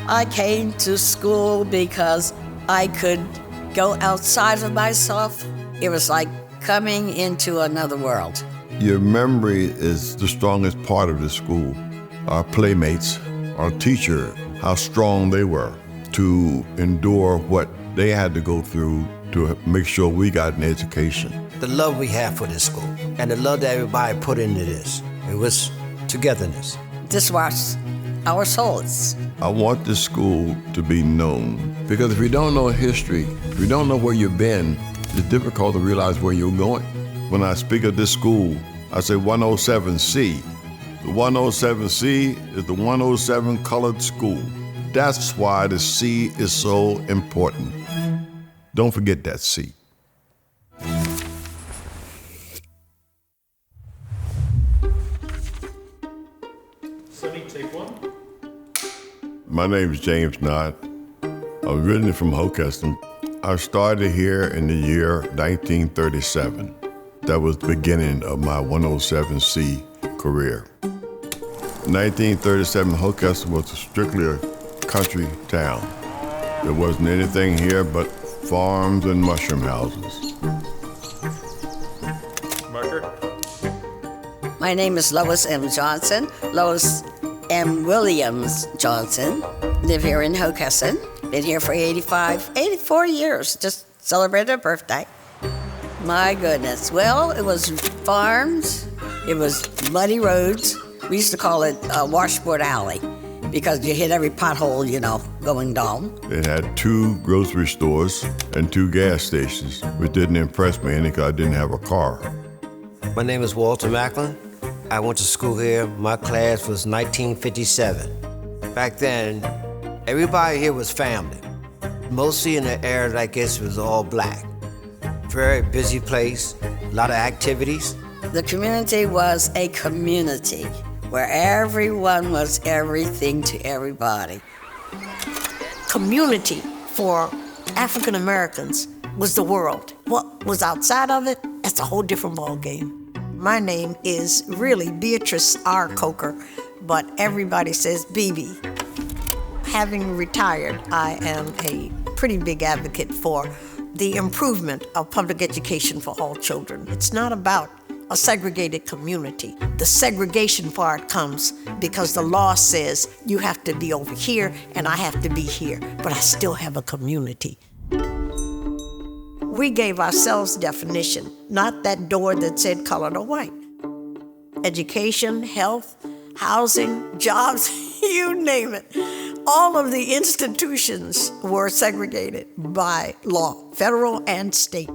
I came to school because I could go outside of myself. It was like coming into another world. Your memory is the strongest part of the school. Our playmates, our teacher, how strong they were to endure what they had to go through to make sure we got an education. The love we have for this school and the love that everybody put into this, it was togetherness. This was our souls. I want this school to be known because if you don't know history, if you don't know where you've been, it's difficult to realize where you're going. When I speak of this school, I say 107C. The 107C is the 107 colored school. That's why the C is so important. Don't forget that C. Sunny, take one. My name is James Knott. I'm originally from Hockessin. I started here in the year 1937. That was the beginning of my 107C career. 1937, Hockessin was strictly a country town. There wasn't anything here but farms and mushroom houses. Marker. My name is Lois M. Johnson, Lois M. Williams Johnson. Live here in Hockessin. Been here for 84 years. Just celebrated a birthday. My goodness. Well, it was farms. It was muddy roads. We used to call it Washboard Alley because you hit every pothole, going down. It had 2 grocery stores and 2 gas stations, which didn't impress me any because I didn't have a car. My name is Walter Macklin. I went to school here. My class was 1957. Back then, everybody here was family. Mostly in the area, I guess, was all black. Very busy place, a lot of activities. The community was a community where everyone was everything to everybody. Community for African Americans was the world. What was outside of it, that's a whole different ballgame. My name is really Beatrice R. Coker, but everybody says BB. Having retired, I am a pretty big advocate for the improvement of public education for all children. It's not about a segregated community. The segregation part comes because the law says you have to be over here and I have to be here, but I still have a community. We gave ourselves definition, not that door that said colored or white. Education, health, housing, jobs, you name it. All of the institutions were segregated by law, federal and state.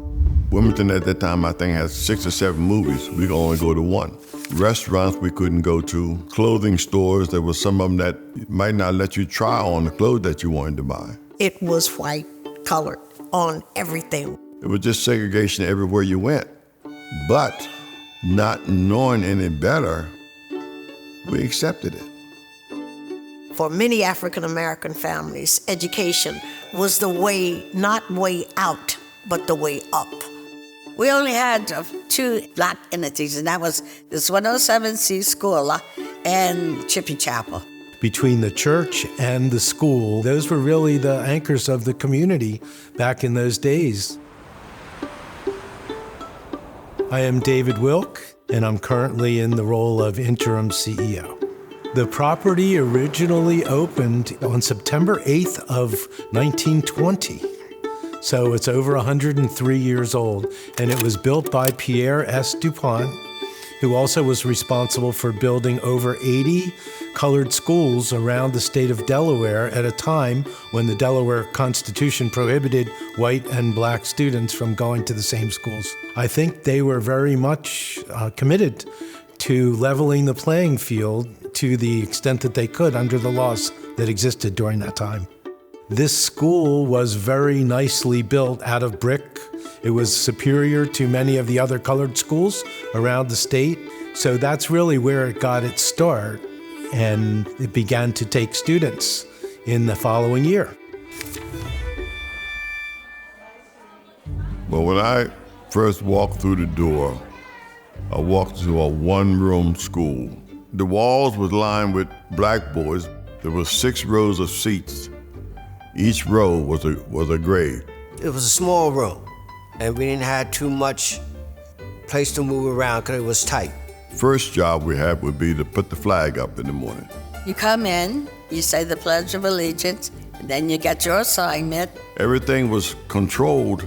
Wilmington at that time, I think, had 6 or 7 movies. We could only go to 1. Restaurants we couldn't go to. Clothing stores, there were some of them that might not let you try on the clothes that you wanted to buy. It was white, colored, on everything. It was just segregation everywhere you went. But not knowing any better, we accepted it. For many African American families, education was the way, not way out, but the way up. We only had 2 black entities, and that was this 107C school and Chippy Chapel. Between the church and the school, those were really the anchors of the community back in those days. I am David Wilk, and I'm currently in the role of interim CEO. The property originally opened on September 8th of 1920. So it's over 103 years old, and it was built by Pierre S. DuPont, who also was responsible for building over 80 colored schools around the state of Delaware at a time when the Delaware Constitution prohibited white and black students from going to the same schools. I think they were very much committed to leveling the playing field to the extent that they could under the laws that existed during that time. This school was very nicely built out of brick. It was superior to many of the other colored schools around the state. So that's really where it got its start. And it began to take students in the following year. Well, when I first walked through the door, I walked to a 1-room school. The walls was lined with blackboards. There were 6 rows of seats. Each row was a grade. It was a small room, and we didn't have too much place to move around because it was tight. First job we had would be to put the flag up in the morning. You come in, you say the Pledge of Allegiance, and then you get your assignment. Everything was controlled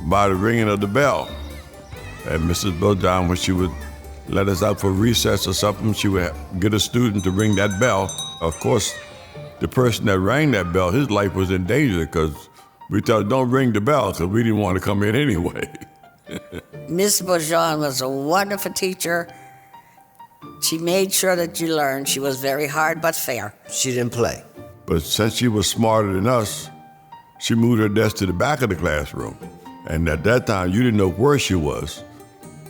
by the ringing of the bell. And Mrs. Bojan, when she would let us out for recess or something, she would get a student to ring that bell. Of course, the person that rang that bell, his life was in danger because we thought, don't ring the bell, because we didn't want to come in anyway. Miss Bojan was a wonderful teacher. She made sure that you learned. She was very hard but fair. She didn't play. But since she was smarter than us, she moved her desk to the back of the classroom. And at that time, you didn't know where she was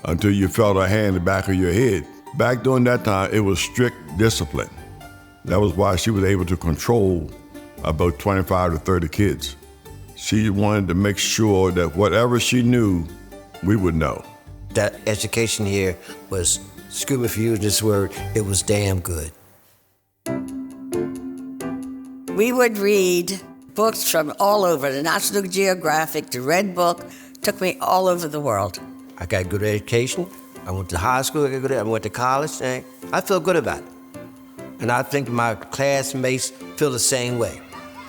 until you felt her hand in the back of your head. Back during that time, it was strict discipline. That was why she was able to control about 25 to 30 kids. She wanted to make sure that whatever she knew, we would know. That education here was, excuse me for using this word, it was damn good. We would read books from all over, the National Geographic, the Red Book, took me all over the world. I got good education. I went to high school, I went to college, and I feel good about it. And I think my classmates feel the same way.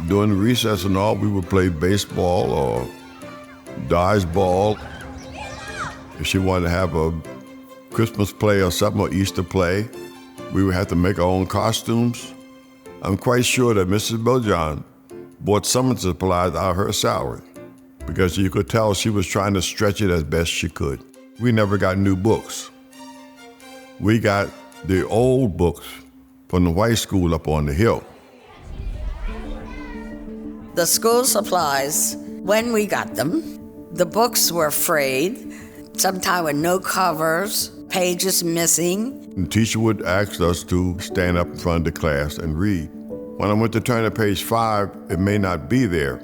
During the recess and all, we would play baseball or dodgeball. If she wanted to have a Christmas play or something, or Easter play, we would have to make our own costumes. I'm quite sure that Mrs. Bojan bought some of the supplies out of her salary because you could tell she was trying to stretch it as best she could. We never got new books. We got the old books from the white school up on the hill. The school supplies, when we got them, the books were frayed, sometimes with no covers, pages missing. The teacher would ask us to stand up in front of the class and read. When I went to turn to page 5, it may not be there.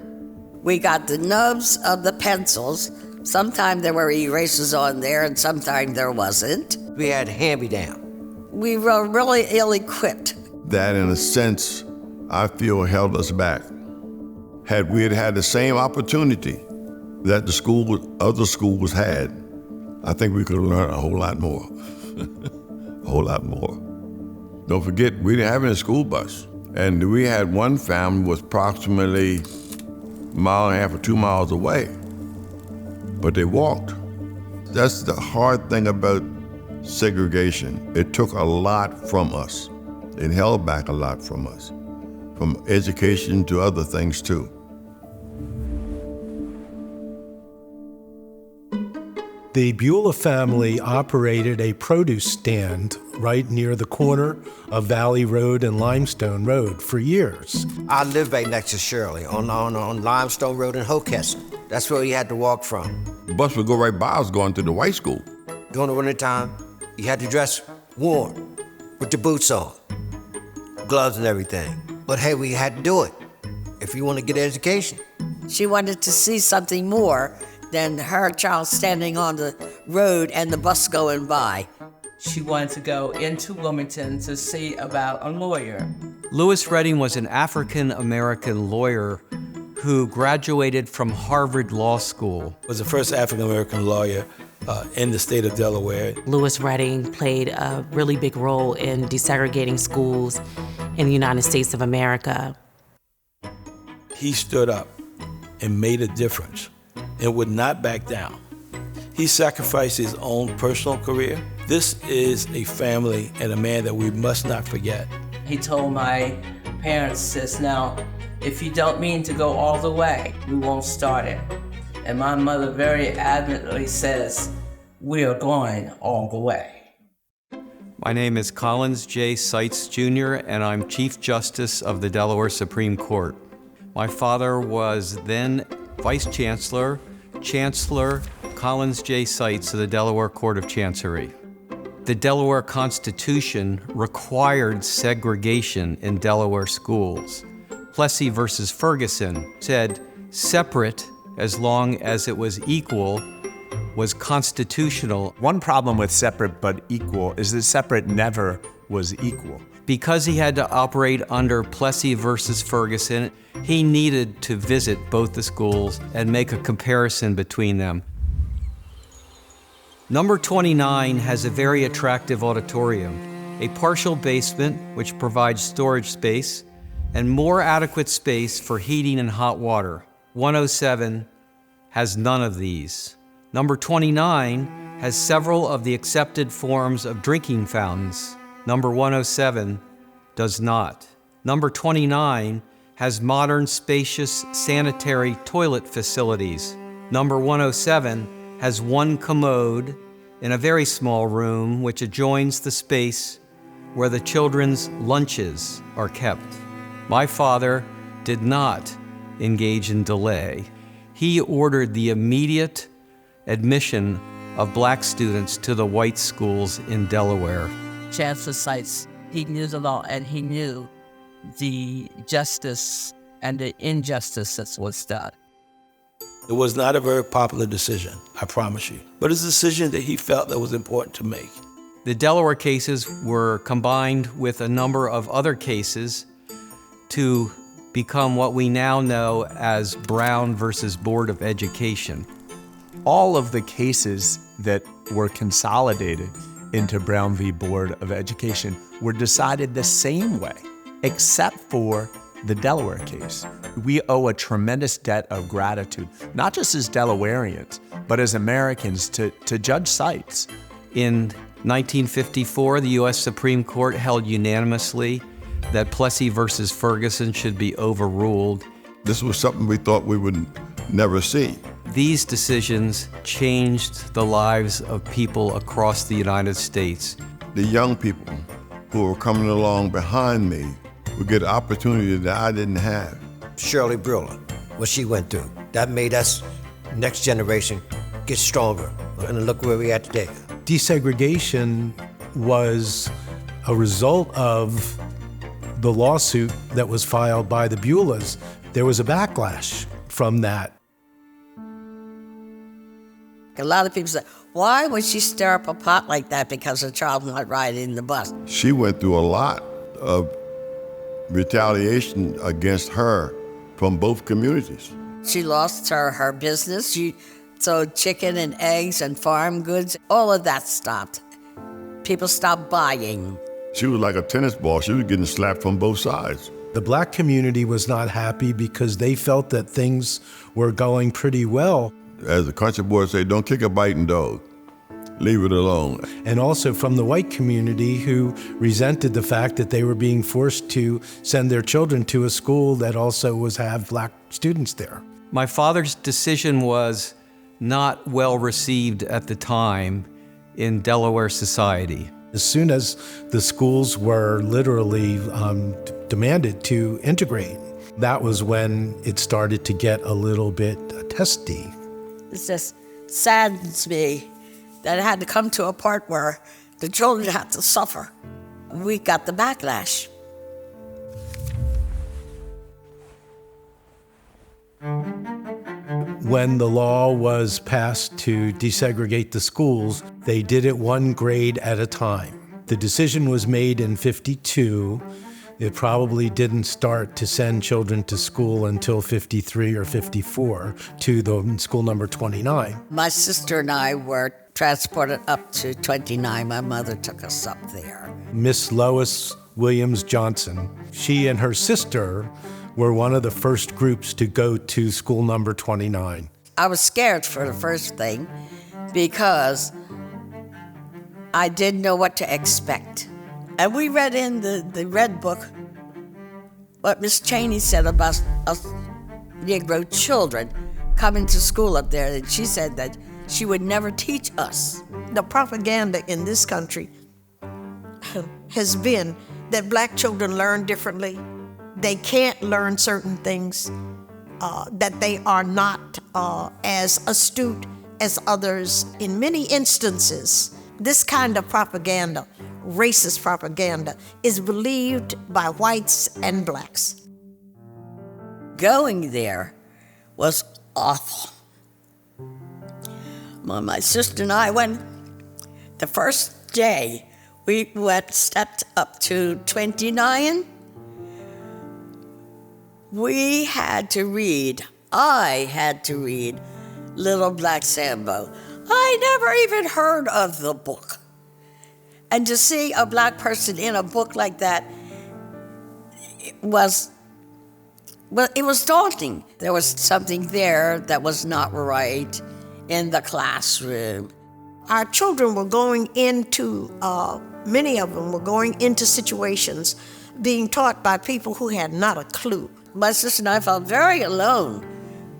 We got the nubs of the pencils. Sometimes there were erasers on there and sometimes there wasn't. We had hand-me-down. We were really ill-equipped. That, in a sense, I feel held us back. Had we had the same opportunity that other schools had, I think we could have learned a whole lot more. A whole lot more. Don't forget, we didn't have any school bus. And we had one family was approximately a mile and a half or 2 miles away. But they walked. That's the hard thing about segregation. It took a lot from us. It held back a lot from us, from education to other things too. The Beulah family operated a produce stand right near the corner of Valley Road and Limestone Road for years. I lived right next to Shirley on Limestone Road in Hockessin. That's where you had to walk from. The bus would go right by us going to the white school. During the wintertime, you had to dress warm with your boots on, gloves and everything. But hey, we had to do it if you want to get education. She wanted to see something more than her child standing on the road and the bus going by. She wanted to go into Wilmington to see about a lawyer. Louis Redding was an African-American lawyer who graduated from Harvard Law School. Was the first African-American lawyer in the state of Delaware. Louis Redding played a really big role in desegregating schools in the United States of America. He stood up and made a difference and would not back down. He sacrificed his own personal career. This is a family and a man that we must not forget. He told my parents, says, now, if you don't mean to go all the way, we won't start it. And my mother very adamantly says, we are going all the way. My name is Collins J. Seitz Jr., and I'm Chief Justice of the Delaware Supreme Court. My father was then Vice Chancellor, Chancellor Collins J. Seitz of the Delaware Court of Chancery. The Delaware Constitution required segregation in Delaware schools. Plessy versus Ferguson said separate as long as it was equal was constitutional. One problem with separate but equal is that separate never was equal. Because he had to operate under Plessy versus Ferguson, he needed to visit both the schools and make a comparison between them. Number 29 has a very attractive auditorium, a partial basement which provides storage space, and more adequate space for heating and hot water. 107 has none of these. Number 29 has several of the accepted forms of drinking fountains. Number 107 does not. Number 29 has modern, spacious, sanitary toilet facilities. Number 107 has one commode in a very small room which adjoins the space where the children's lunches are kept. My father did not engage in delay. He ordered the immediate admission of black students to the white schools in Delaware. Chancellor Seitz, he knew the law and he knew the justice and the injustice that was done. It was not a very popular decision, I promise you, but it's a decision that he felt that was important to make. The Delaware cases were combined with a number of other cases to become what we now know as Brown versus Board of Education. All of the cases that were consolidated into Brown v. Board of Education were decided the same way, except for the Delaware case. We owe a tremendous debt of gratitude, not just as Delawareans, but as Americans to Judge Seitz. In 1954, the U.S. Supreme Court held unanimously that Plessy versus Ferguson should be overruled. This was something we thought we would never see. These decisions changed the lives of people across the United States. The young people who were coming along behind me would get opportunity that I didn't have. Shirley Brewer, what she went through, that made us, next generation, get stronger. And look where we're at today. Desegregation was a result of the lawsuit that was filed by the Beulahs. There was a backlash from that. A lot of people say, why would she stir up a pot like that because her child might ride in the bus? She went through a lot of retaliation against her from both communities. She lost her business. She sold chicken and eggs and farm goods. All of that stopped. People stopped buying. She was like a tennis ball. She was getting slapped from both sides. The black community was not happy because they felt that things were going pretty well. As the country boys say, don't kick a biting dog. Leave it alone. And also from the white community who resented the fact that they were being forced to send their children to a school that also have black students there. My father's decision was not well received at the time in Delaware society. As soon as the schools were literally demanded to integrate, that was when it started to get a little bit testy. It just saddens me that it had to come to a part where the children had to suffer. We got the backlash. When the law was passed to desegregate the schools, they did it one grade at a time. The decision was made in '52. It probably didn't start to send children to school until '53 or '54 to the school number 29. My sister and I were transported up to 29. My mother took us up there. Miss Lois Williams Johnson, she and her sister were one of the first groups to go to school number 29. I was scared for the first thing because I didn't know what to expect. And we read in the Red Book what Miss Cheney said about us Negro children coming to school up there. And she said that she would never teach us. The propaganda in this country has been that black children learn differently. They can't learn certain things, that they are not as astute as others. In many instances, this kind of propaganda, racist propaganda, is believed by whites and blacks. Going there was awful. My sister and I went, the first day we stepped up to 29. I had to read Little Black Sambo. I never even heard of the book. And to see a black person in a book like that, it was daunting. There was something there that was not right in the classroom. Our children were going into, many of them were going into situations being taught by people who had not a clue. My sister and I felt very alone,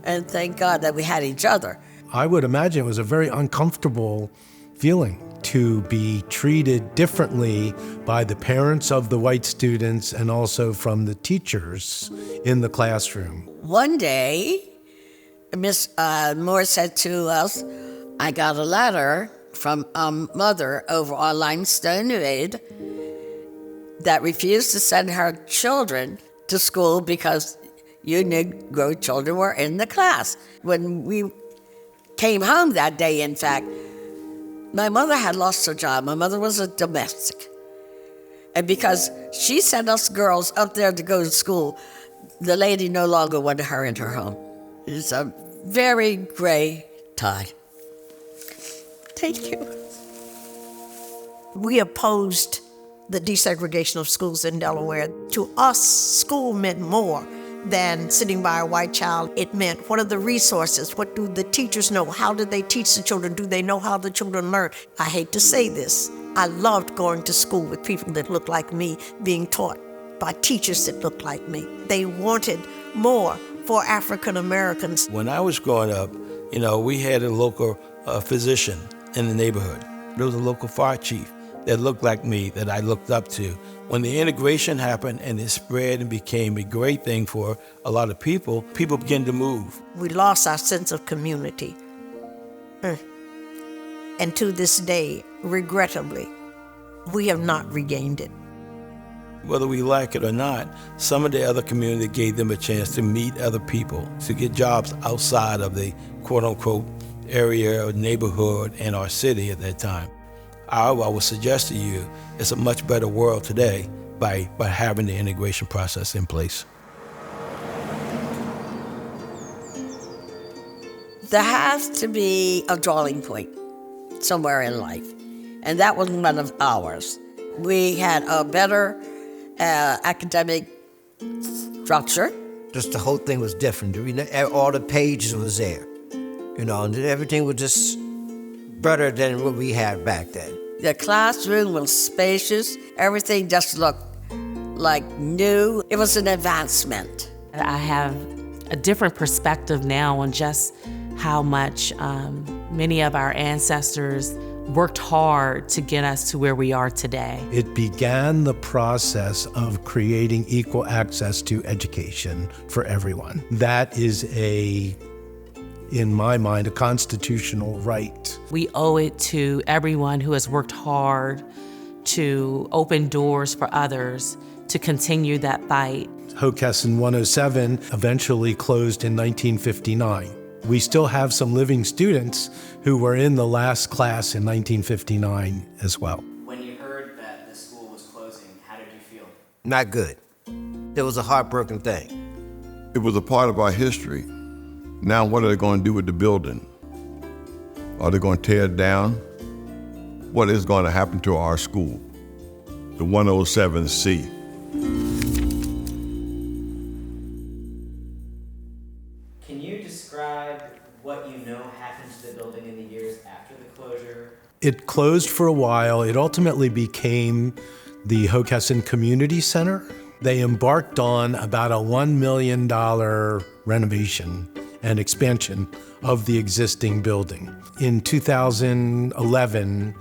and thank God that we had each other. I would imagine it was a very uncomfortable feeling to be treated differently by the parents of the white students and also from the teachers in the classroom. One day, Miss Moore said to us, I got a letter from a mother over on Limestone Road that refused to send her children to school because you Negro children were in the class. When we came home that day, in fact, my mother had lost her job. My mother was a domestic. And because she sent us girls up there to go to school, the lady no longer wanted her in her home. It's a very gray time. Thank you. We opposed the desegregation of schools in Delaware. To us, school meant more than sitting by a white child. It meant, what are the resources? What do the teachers know? How do they teach the children? Do they know how the children learn? I hate to say this. I loved going to school with people that looked like me, being taught by teachers that looked like me. They wanted more for African Americans. When I was growing up, we had a local physician in the neighborhood. There was a local fire chief that looked like me, that I looked up to. When the integration happened and it spread and became a great thing for a lot of people began to move. We lost our sense of community. And to this day, regrettably, we have not regained it. Whether we like it or not, some of the other community gave them a chance to meet other people, to get jobs outside of the quote-unquote area or neighborhood in our city at that time. I would suggest to you it's a much better world today by having the integration process in place. There has to be a drawing point somewhere in life, and that was one of ours. We had a better academic structure. Just the whole thing was different. All the pages was there, and everything was just better than what we had back then. The classroom was spacious. Everything just looked like new. It was an advancement. I have a different perspective now on just how much many of our ancestors worked hard to get us to where we are today. It began the process of creating equal access to education for everyone. That is in my mind, a constitutional right. We owe it to everyone who has worked hard to open doors for others to continue that fight. Hockessin 107 eventually closed in 1959. We still have some living students who were in the last class in 1959 as well. When you heard that the school was closing, how did you feel? Not good. It was a heartbreaking thing. It was a part of our history. Now what are they going to do with the building? Are they going to tear it down? What is going to happen to our school, the 107C? Can you describe what you know happened to the building in the years after the closure? It closed for a while. It ultimately became the Hockessin Community Center. They embarked on about a $1 million renovation and expansion of the existing building. In 2011,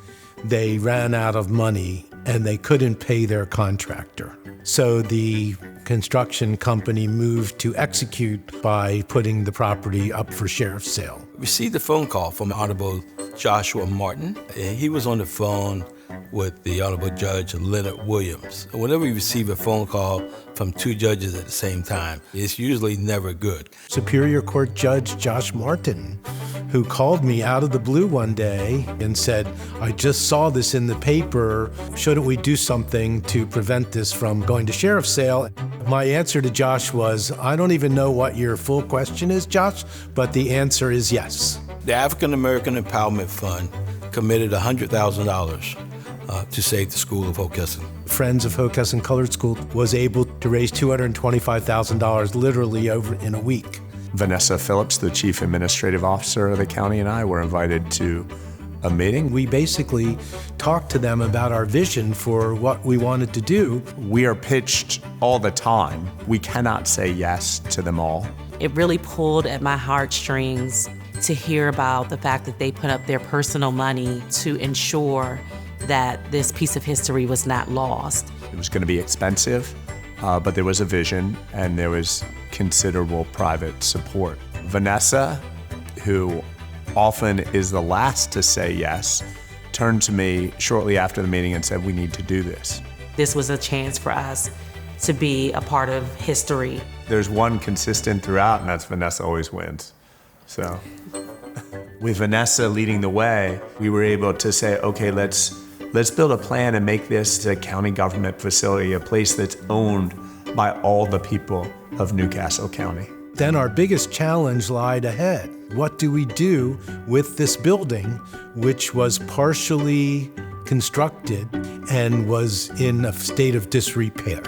they ran out of money and they couldn't pay their contractor. So the construction company moved to execute by putting the property up for sheriff's sale. Received a phone call from Honorable Joshua Martin. And he was on the phone with the Honorable Judge Leonard Williams. Whenever we receive a phone call from two judges at the same time, it's usually never good. Superior Court Judge Josh Martin, who called me out of the blue one day and said, I just saw this in the paper. Shouldn't we do something to prevent this from going to sheriff's sale? My answer to Josh was, I don't even know what your full question is, Josh, but the answer is yes. The African American Empowerment Fund committed $100,000 to save the School of Hockessin. Friends of Hockessin Colored School was able to raise $225,000 literally over in a week. Vanessa Phillips, the Chief Administrative Officer of the county, and I were invited to a meeting. We basically talked to them about our vision for what we wanted to do. We are pitched all the time. We cannot say yes to them all. It really pulled at my heartstrings to hear about the fact that they put up their personal money to ensure that this piece of history was not lost. It was going to be expensive, but there was a vision and there was considerable private support. Vanessa, who often is the last to say yes, turned to me shortly after the meeting and said, we need to do this. This was a chance for us to be a part of history. There's one consistent throughout, and that's Vanessa always wins. So with Vanessa leading the way, we were able to say, okay, let's build a plan and make this a county government facility, a place that's owned by all the people of Newcastle County. Then our biggest challenge lied ahead. What do we do with this building, which was partially constructed and was in a state of disrepair?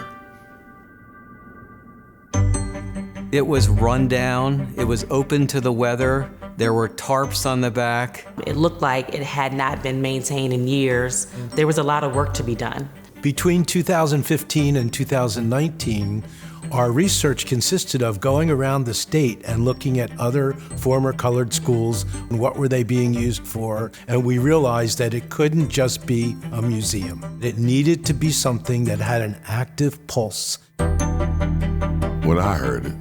It was run down. It was open to the weather. There were tarps on the back. It looked like it had not been maintained in years. There was a lot of work to be done. Between 2015 and 2019, our research consisted of going around the state and looking at other former colored schools and what were they being used for, and we realized that it couldn't just be a museum. It needed to be something that had an active pulse. When I heard it,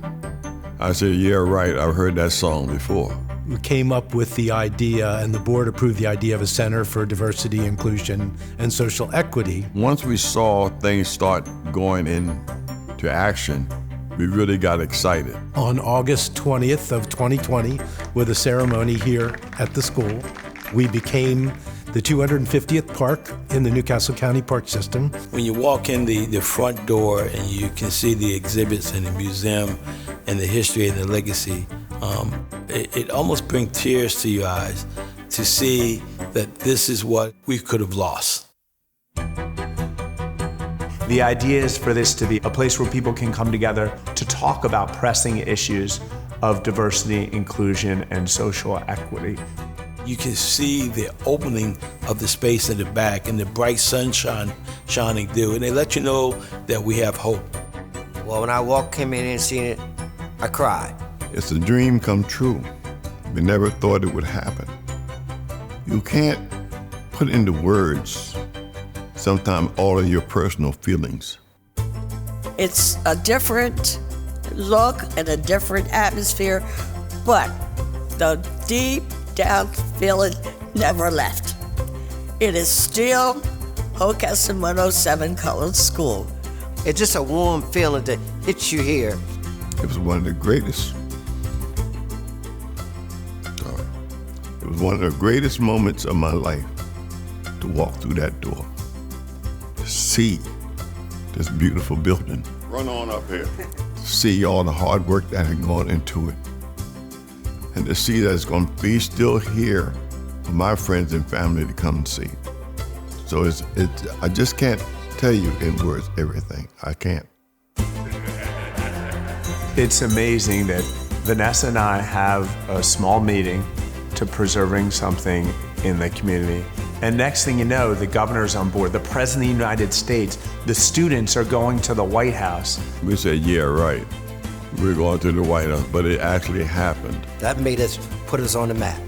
I said, yeah, right, I've heard that song before. We came up with the idea, and the board approved the idea of a Center for Diversity, Inclusion, and Social Equity. Once we saw things start going into action, we really got excited. On August 20th of 2020, with a ceremony here at the school, we became the 250th park in the Newcastle County Park System. When you walk in the front door and you can see the exhibits in the museum and the history and the legacy, it almost brings tears to your eyes to see that this is what we could have lost. The idea is for this to be a place where people can come together to talk about pressing issues of diversity, inclusion, and social equity. You can see the opening of the space in the back and the bright sunshine shining through, and they let you know that we have hope. Well, when I came in and seen it, I cried. It's a dream come true. We never thought it would happen. You can't put into words sometimes all of your personal feelings. It's a different look and a different atmosphere, but the deep down feeling never left. It is still Hockessin 107 Colored School. It's just a warm feeling that hits you here. It was one of the greatest. It was one of the greatest moments of my life to walk through that door, to see this beautiful building. Run on up here. To see all the hard work that had gone into it, and to see that it's going to be still here for my friends and family to come and see. So I just can't tell you in words everything. I can't. It's amazing that Vanessa and I have a small meeting to preserving something in the community. And next thing you know, the governor's on board, the president of the United States, the students are going to the White House. We said, yeah, right. We're going to the White House, but it actually happened. That put us on the map.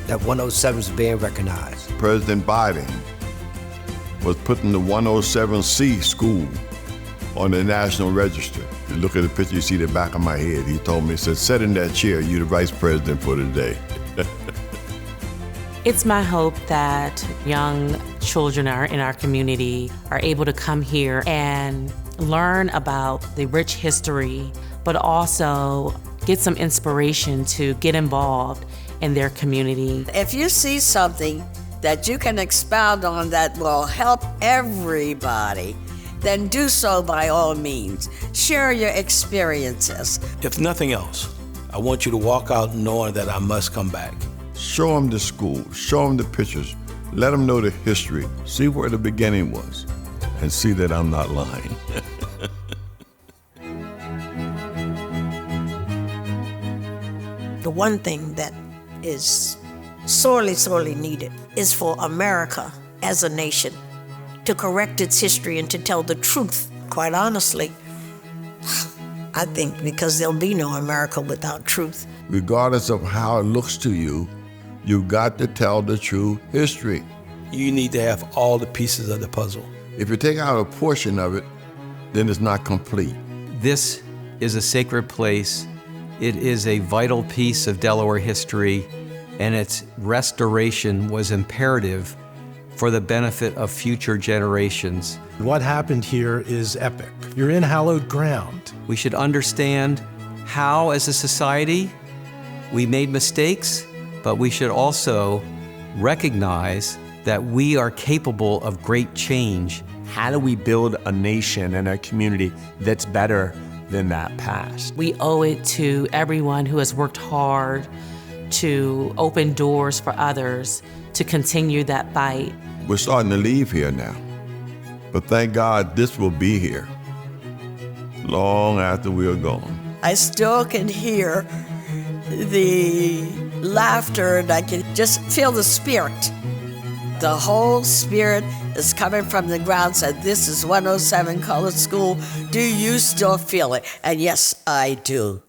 That 107 is being recognized. President Biden was putting the 107C school on the National Register. You look at the picture, you see the back of my head. He told me, he said, sit in that chair, you're the vice president for today. It's my hope that young children in our community are able to come here and learn about the rich history, but also get some inspiration to get involved in their community. If you see something that you can expound on that will help everybody, then do so by all means. Share your experiences. If nothing else, I want you to walk out knowing that I must come back. Show them the school, show them the pictures, let them know the history, see where the beginning was, and see that I'm not lying. The one thing that is sorely, sorely needed is for America as a nation to correct its history and to tell the truth. Quite honestly, I think because there'll be no America without truth. Regardless of how it looks to you, you've got to tell the true history. You need to have all the pieces of the puzzle. If you take out a portion of it, then it's not complete. This is a sacred place. It is a vital piece of Delaware history, and its restoration was imperative for the benefit of future generations. What happened here is epic. You're in hallowed ground. We should understand how, as a society, we made mistakes, but we should also recognize that we are capable of great change. How do we build a nation and a community that's better than that past? We owe it to everyone who has worked hard to open doors for others to continue that fight. We're starting to leave here now, but thank God this will be here long after we are gone. I still can hear the laughter and I can just feel the spirit. The whole spirit is coming from the ground, said this is 107 Colored School. Do you still feel it? And yes, I do.